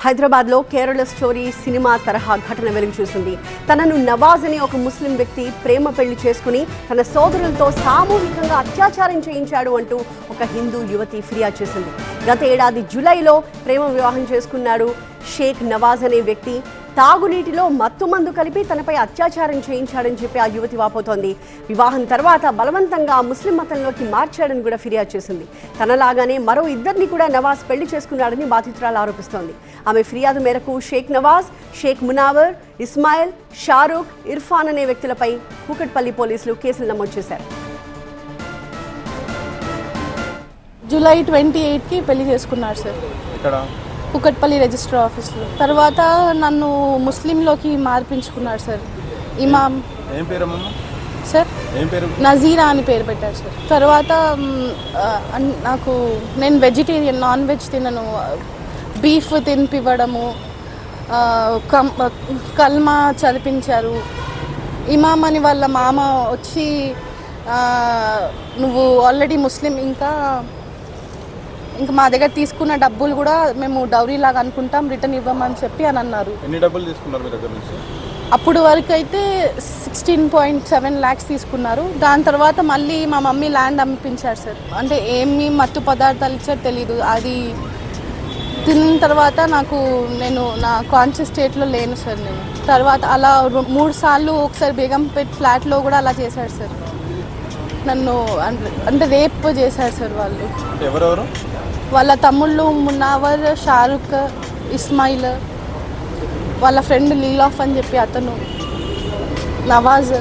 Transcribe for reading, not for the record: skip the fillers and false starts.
హైదరాబాద్లో Kerala story cinema తరహా ఘటన వెలుగు చూసింది. తనను నవాజ్ అనే ఒక ముస్లిం వ్యక్తి ప్రేమ పెళ్లి చేసుకుని తన సోదరులతో సామూహికంగా అత్యాచారం చేయించాడు అంటూ ఒక హిందూ యువతి ఫిర్యాదు చేసింది. గత ఏడాది జూలైలో ప్రేమ వివాహం చేసుకున్నాడు షేక్ నవాజ్ అనే వ్యక్తి. తాగునీటిలో మత్తుమందు కలిపి తనపై అత్యాచారం చేయించాడని చెప్పి ఆ యువతి వాపోతోంది. వివాహం తర్వాత బలవంతంగా ముస్లిం మతంలోకి మార్చాడని కూడా ఫిర్యాదు చేసింది. తనలాగానే మరో ఇద్దరిని కూడా నవాజ్ పెళ్లి చేసుకున్నాడని బాధితురాలు ఆరోపిస్తోంది. ఆమె ఫిర్యాదు మేరకు షేక్ నవాజ్, షేక్ మునావర్, ఇస్మాయిల్, షారూక్, ఇర్ఫాన్ అనే వ్యక్తులపై కూకట్పల్లి పోలీసులు కేసులు నమోదు చేశారు. జూలై 28కి పెళ్లి చేసుకున్నారు సార్ కూకట్పల్లి రిజిస్టర్ ఆఫీస్లో. తర్వాత నన్ను ముస్లింలోకి మార్పించుకున్నాడు సార్. ఇమాం సార్ నజీరా అని పేరు పెట్టారు సార్. తర్వాత నేను వెజిటేరియన్, నాన్ వెజ్ తినను, బీఫ్ తినిపివ్వడము, కల్మా చదివించారు. ఇమాం అని వాళ్ళ మామ వచ్చి నువ్వు ఆల్రెడీ ముస్లిం, ఇంకా మా దగ్గర తీసుకున్న డబ్బులు కూడా మేము డౌరీ లాగా అనుకుంటాం, రిటర్న్ ఇవ్వమని చెప్పి అని అన్నారు. ఎన్ని డబ్బులు తీసుకున్నారు మీ దగ్గర నుంచి? అప్పుడు వరకు అయితే 16.7 lakhs తీసుకున్నారు. దాని తర్వాత మళ్ళీ మా మమ్మీ ల్యాండ్ అమ్మిపించారు సార్. అంటే ఏమి మత్తు పదార్థాలు ఇచ్చారో తెలీదు. అది తిన్న తర్వాత నేను నా కాన్షియస్ స్టేట్లో లేను సార్. నేను తర్వాత అలా 3 సార్లు, ఒకసారి బేగంపేట్ ఫ్లాట్లో కూడా అలా చేశారు సార్. నన్ను అంటే రేప్ చేశారు సార్ వాళ్ళు. ఎవరెవరు? వాళ్ళ తమ్ముళ్ళు మునావర్, షారుఖ్, ఇస్మాయిల్, వాళ్ళ ఫ్రెండ్ లీలాఫ్ అని చెప్పి అతను, నవాజ్.